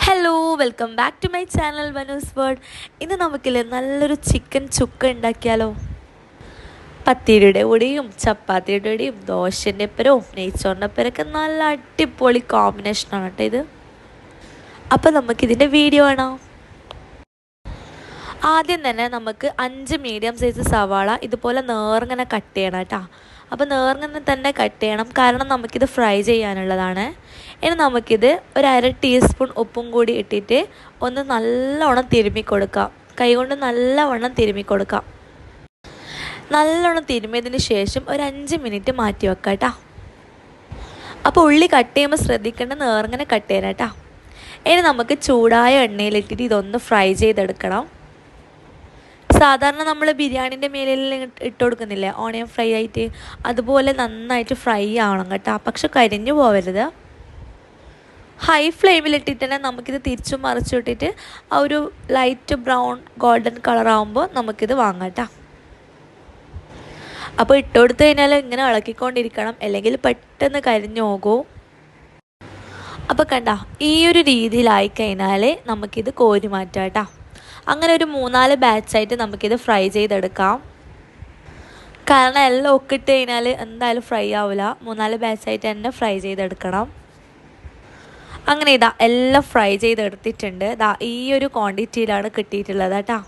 Hello welcome back to my channel Vanu's world. ഇന്ന് നമുക്കില്ലേ നല്ലൊരു ചിക്കൻ ചുക്ക ഉണ്ടാക്കിയാലോ. പത്തിരിയുടെ കൂടെയും ചപ്പാത്തിയുടെ കൂടെയും ദോശൻ്റെ ഒപ്പരവും നെയ്ച്ചോറിൻ്റെ ഒപ്പരമൊക്കെ നല്ല അടിപൊളി കോമ്പിനേഷനാണ് കേട്ടോ ഇത്. അപ്പോൾ നമുക്കിതിൻ്റെ വീഡിയോ ആണോ. ആദ്യം തന്നെ നമുക്ക് 5 മീഡിയം സൈസ് സവാള ഇതുപോലെ നേർങ്ങനെ കട്ട് ചെയ്യണം കേട്ടോ. അപ്പോൾ നേർങ്ങനെ തന്നെ കട്ട് ചെയ്യണം, കാരണം നമുക്കിത് ഫ്രൈ ചെയ്യാനുള്ളതാണ്. ഇനി നമുക്കിത് ഒരു 1/2 ടീസ്പൂൺ ഉപ്പും കൂടി ഇട്ടിട്ട് ഒന്ന് നല്ലവണ്ണം തിരുമ്മി കൊടുക്കാം. കൈകൊണ്ട് നല്ലവണ്ണം തിരുമ്മി കൊടുക്കാം. നല്ലോണം തിരുമ്മിയതിന് ശേഷം ഒരു 5 മിനിറ്റ് മാറ്റി വെക്കാം കേട്ടോ. അപ്പോൾ ഉള്ളി കട്ട് ചെയ്യുമ്പോൾ ശ്രദ്ധിക്കേണ്ട നേർങ്ങനെ കട്ട് ചെയ്യണം കേട്ടോ. ഇനി നമുക്ക് ചൂടായ എണ്ണയിലിട്ടിട്ട് ഇതൊന്ന് ഫ്രൈ ചെയ്തെടുക്കണം. സാധാരണ നമ്മൾ ബിരിയാണീൻ്റെ മേലിൽ ഇട്ട് കൊടുക്കുന്നില്ലേ ഓണിയൻ ഫ്രൈ ആയിട്ട്, അതുപോലെ നന്നായിട്ട് ഫ്രൈ ആവണം കേട്ടോ. പക്ഷെ കരിഞ്ഞു പോവരുത്. ഹൈ ഫ്ലെയിമിലിട്ടിട്ട് തന്നെ നമുക്കിത് തിരിച്ചും മറിച്ചു ഇട്ടിട്ട് ആ ഒരു ലൈറ്റ് ബ്രൗൺ ഗോൾഡൻ കളറാകുമ്പോൾ നമുക്കിത് വാങ്ങാം കേട്ടോ. അപ്പോൾ ഇട്ട് കൊടുത്തു കഴിഞ്ഞാൽ ഇങ്ങനെ ഇളക്കിക്കൊണ്ടിരിക്കണം, അല്ലെങ്കിൽ പെട്ടെന്ന് കരിഞ്ഞു പോകും. അപ്പോൾ കണ്ട ഈ ഒരു രീതിയിലായി കഴിഞ്ഞാൽ നമുക്കിത് കോരി മാറ്റാം കേട്ടോ. അങ്ങനെ ഒരു 3-4 ബാച്ചായിട്ട് നമുക്കിത് ഫ്രൈ ചെയ്തെടുക്കാം. കാരണം എല്ലാം ഒക്കെ ഇട്ട് കഴിഞ്ഞാൽ എന്തായാലും ഫ്രൈ ആവില്ല. 3-4 ബാച്ചായിട്ട് തന്നെ ഫ്രൈ ചെയ്തെടുക്കണം. അങ്ങനെ ഇതാ എല്ലാം ഫ്രൈ ചെയ്തെടുത്തിട്ടുണ്ട്. ഈ ഒരു ക്വാണ്ടിറ്റിയിലാണ് കിട്ടിയിട്ടുള്ളത് കേട്ടോ.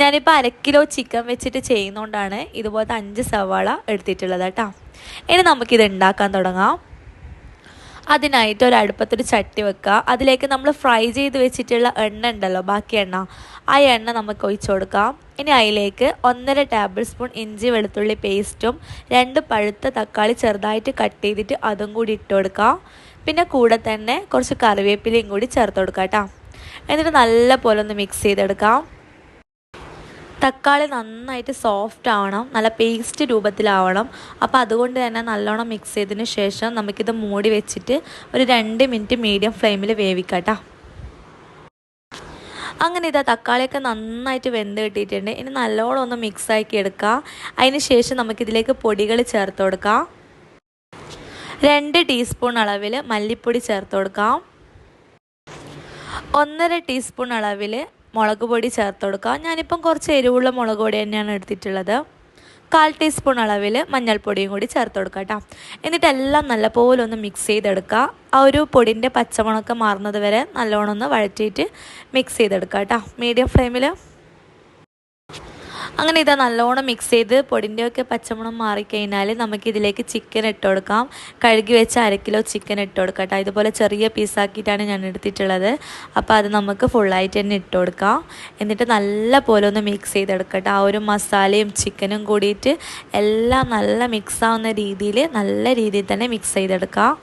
ഞാനിപ്പോൾ 1 കിലോ ചിക്കൻ വെച്ചിട്ട് ചെയ്യുന്നതുകൊണ്ടാണ് ഇതുപോലത്തെ 5 സവാള എടുത്തിട്ടുള്ളത് കേട്ടോ. ഇനി നമുക്കിത് ഉണ്ടാക്കാൻ തുടങ്ങാം. അതിനായിട്ട് ഒരു അടുപ്പത്തൊരു ചട്ടി വെക്കുക. അതിലേക്ക് നമ്മൾ ഫ്രൈ ചെയ്ത് വെച്ചിട്ടുള്ള എണ്ണ ഉണ്ടല്ലോ, ബാക്കി എണ്ണ, ആ എണ്ണ നമുക്ക് ഒഴിച്ചു കൊടുക്കാം. ഇനി അതിലേക്ക് 1.5 ടേബിൾ സ്പൂൺ ഇഞ്ചി വെളുത്തുള്ളി പേസ്റ്റും 2 പഴുത്ത തക്കാളി ചെറുതായിട്ട് കട്ട് ചെയ്തിട്ട് അതും കൂടി ഇട്ട് കൊടുക്കാം. പിന്നെ കൂടെ തന്നെ കുറച്ച് കറിവേപ്പിലയും കൂടി ചേർത്ത് കൊടുക്കാം കേട്ടോ. എന്നിട്ട് നല്ല പോലെ ഒന്ന് മിക്സ് ചെയ്തെടുക്കാം. തക്കാളി നന്നായിട്ട് സോഫ്റ്റ് ആവണം, നല്ല പേസ്റ്റ് രൂപത്തിലാവണം. അപ്പോൾ അതുകൊണ്ട് തന്നെ നല്ലോണം മിക്സ് ചെയ്തതിന് ശേഷം നമുക്കിത് മൂടി വെച്ചിട്ട് ഒരു 2 മിനിറ്റ് മീഡിയം ഫ്ലെയിമിൽ വേവിക്കാം കേട്ടോ. അങ്ങനെ ഇതാ തക്കാളിയൊക്കെ നന്നായിട്ട് വെന്ത് കിട്ടിയിട്ടുണ്ട്. ഇനി നല്ലോണം ഒന്ന് മിക്സ് ആക്കി എടുക്കുക. അതിന് ശേഷം നമുക്കിതിലേക്ക് പൊടികൾ ചേർത്ത് കൊടുക്കാം. 2 ടീസ്പൂൺ അളവിൽ മല്ലിപ്പൊടി ചേർത്ത് കൊടുക്കാം. 1.5 ടീസ്പൂൺ അളവിൽ മുളക് പൊടി ചേർത്ത് കൊടുക്കുക. ഞാനിപ്പം കുറച്ച് എരിവുള്ള മുളക് പൊടി തന്നെയാണ് എടുത്തിട്ടുള്ളത്. 1/4 ടീസ്പൂൺ അളവിൽ മഞ്ഞൾപ്പൊടിയും കൂടി ചേർത്ത് കൊടുക്കുക കേട്ടോ. എന്നിട്ട് എല്ലാം നല്ലപോലെ ഒന്ന് മിക്സ് ചെയ്തെടുക്കുക. ആ ഒരു പൊടിൻ്റെ പച്ചമണമൊക്കെ മാറുന്നത് വരെ നല്ലോണം ഒന്ന് വഴറ്റിയിട്ട് മിക്സ് ചെയ്തെടുക്കുക കേട്ടോ, മീഡിയം ഫ്ലെയിമിൽ. അങ്ങനെ ഇതാ നല്ലോണം മിക്സ് ചെയ്ത് പൊടിൻ്റെയൊക്കെ പച്ചമണം മാറിക്കഴിഞ്ഞാൽ നമുക്കിതിലേക്ക് ചിക്കൻ ഇട്ട് കൊടുക്കാം. കഴുകി വെച്ച് 1 കിലോ ചിക്കൻ ഇട്ട് കൊടുക്കാം കേട്ടോ. ഇതുപോലെ ചെറിയ പീസാക്കിയിട്ടാണ് ഞാൻ എടുത്തിട്ടുള്ളത്. അപ്പോൾ അത് നമുക്ക് ഫുള്ളായിട്ട് തന്നെ ഇട്ട് കൊടുക്കാം. എന്നിട്ട് നല്ല പോലെ ഒന്ന് മിക്സ് ചെയ്തെടുക്കട്ടെ. ആ ഒരു മസാലയും ചിക്കനും കൂടിയിട്ട് എല്ലാം നല്ല മിക്സ് ആവുന്ന രീതിയിൽ നല്ല രീതിയിൽ തന്നെ മിക്സ് ചെയ്തെടുക്കാം.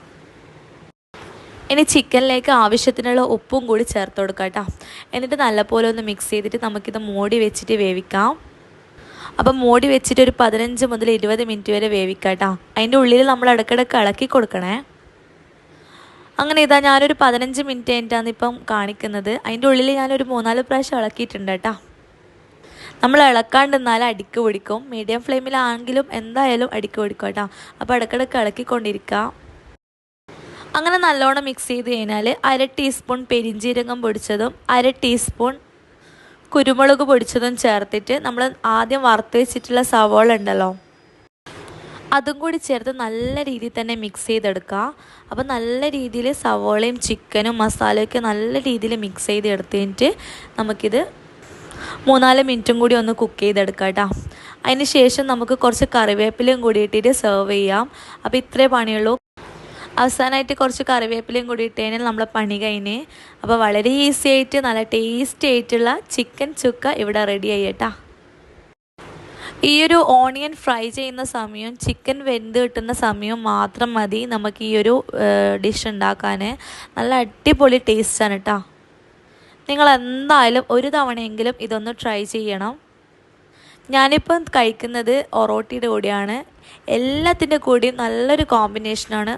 ഇനി ചിക്കനിലേക്ക് ആവശ്യത്തിനുള്ള ഉപ്പും കൂടി ചേർത്ത് കൊടുക്കാം കേട്ടോ. എന്നിട്ട് നല്ലപോലെ ഒന്ന് മിക്സ് ചെയ്തിട്ട് നമുക്കിത് മൂടി വെച്ചിട്ട് വേവിക്കാം. അപ്പം മൂടി വെച്ചിട്ട് ഒരു 15 മുതൽ 20 മിനിറ്റ് വരെ വേവിക്കാം കേട്ടോ. അതിൻ്റെ ഉള്ളിൽ നമ്മൾ ഇടയ്ക്കിടയ്ക്ക് ഇളക്കി കൊടുക്കണേ. അങ്ങനെ ഇതാ ഞാനൊരു 15 മിനിറ്റ് കഴിഞ്ഞിട്ടാണ് ഇപ്പം കാണിക്കുന്നത്. അതിൻ്റെ ഉള്ളിൽ ഞാനൊരു 3-4 പ്രാവശ്യം ഇളക്കിയിട്ടുണ്ട് കേട്ടോ. നമ്മൾ ഇളക്കാണ്ടിരുന്നാൽ അടിക്ക് പിടിക്കും. മീഡിയം ഫ്ലെയിമിലാണെങ്കിലും എന്തായാലും അടിക്ക് പിടിക്കും കേട്ടോ. അപ്പോൾ ഇടയ്ക്കിടയ്ക്ക് ഇളക്കിക്കൊണ്ടിരിക്കുക. അങ്ങനെ നല്ലോണം മിക്സ് ചെയ്ത് കഴിഞ്ഞാൽ 1/2 ടീസ്പൂൺ പെരിഞ്ജീരകം പൊടിച്ചതും 1/2 ടീസ്പൂൺ കുരുമുളക് പൊടിച്ചതും ചേർത്തിട്ട് നമ്മൾ ആദ്യം വറുത്ത് വെച്ചിട്ടുള്ള സവാള ഉണ്ടല്ലോ, അതും കൂടി ചേർത്ത് നല്ല രീതിയിൽ തന്നെ മിക്സ് ചെയ്തെടുക്കുക. അപ്പോൾ നല്ല രീതിയിൽ സവാളയും ചിക്കനും മസാലയൊക്കെ നല്ല രീതിയിൽ മിക്സ് ചെയ്ത് എടുത്ത് കഴിഞ്ഞിട്ട് നമുക്കിത് 3-4 മിനിറ്റും കൂടി ഒന്ന് കുക്ക് ചെയ്തെടുക്കാം കേട്ടോ. അതിന് ശേഷം നമുക്ക് കുറച്ച് കറിവേപ്പിലയും കൂടി ഇട്ടിട്ട് സെർവ് ചെയ്യാം. അപ്പോൾ ഇത്രേ പണിയുള്ളൂ. അവസാനമായിട്ട് കുറച്ച് കറിവേപ്പിലയും കൂടി ഇട്ട് കഴിഞ്ഞാൽ നമ്മളെ പണി കഴിഞ്ഞ്. അപ്പോൾ വളരെ ഈസി ആയിട്ട് നല്ല ടേസ്റ്റി ആയിട്ടുള്ള ചിക്കൻ ചുക്ക ഇവിടെ റെഡി ആയി കേട്ടോ. ഈ ഒരു ഓണിയൻ ഫ്രൈ ചെയ്യുന്ന സമയവും ചിക്കൻ വെന്ത് കിട്ടുന്ന സമയവും മാത്രം മതി നമുക്ക് ഈ ഒരു ഡിഷ് ഉണ്ടാക്കാൻ. നല്ല അടിപൊളി ടേസ്റ്റാണ് കേട്ടോ. നിങ്ങൾ എന്തായാലും ഒരു തവണയെങ്കിലും ഇതൊന്ന് ട്രൈ ചെയ്യണം. ഞാനിപ്പം കഴിക്കുന്നത് ഒറോട്ടിയുടെ കൂടെയാണ്. എല്ലാത്തിൻ്റെ കൂടെയും നല്ലൊരു കോമ്പിനേഷനാണ്.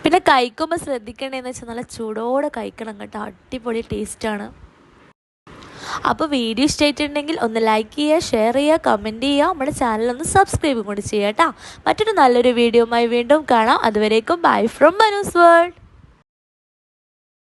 പിന്നെ കഴിക്കുമ്പോൾ ശ്രദ്ധിക്കേണ്ടതെന്ന് വെച്ചാൽ നല്ല ചൂടോടെ കഴിക്കണം കേട്ടോ, അടിപൊളി ടേസ്റ്റാണ്. അപ്പോൾ വീഡിയോ ഇഷ്ടമായിട്ടുണ്ടെങ്കിൽ ഒന്ന് ലൈക്ക് ചെയ്യുക, ഷെയർ ചെയ്യുക, കമൻറ്റ് ചെയ്യുക. നമ്മുടെ ചാനലൊന്ന് സബ്സ്ക്രൈബും കൂടി ചെയ്യുക കേട്ടോ. മറ്റൊരു നല്ലൊരു വീഡിയോയുമായി വീണ്ടും കാണാം. അതുവരേക്കും ബൈ ഫ്രം വനൂസ് വേൾഡ്.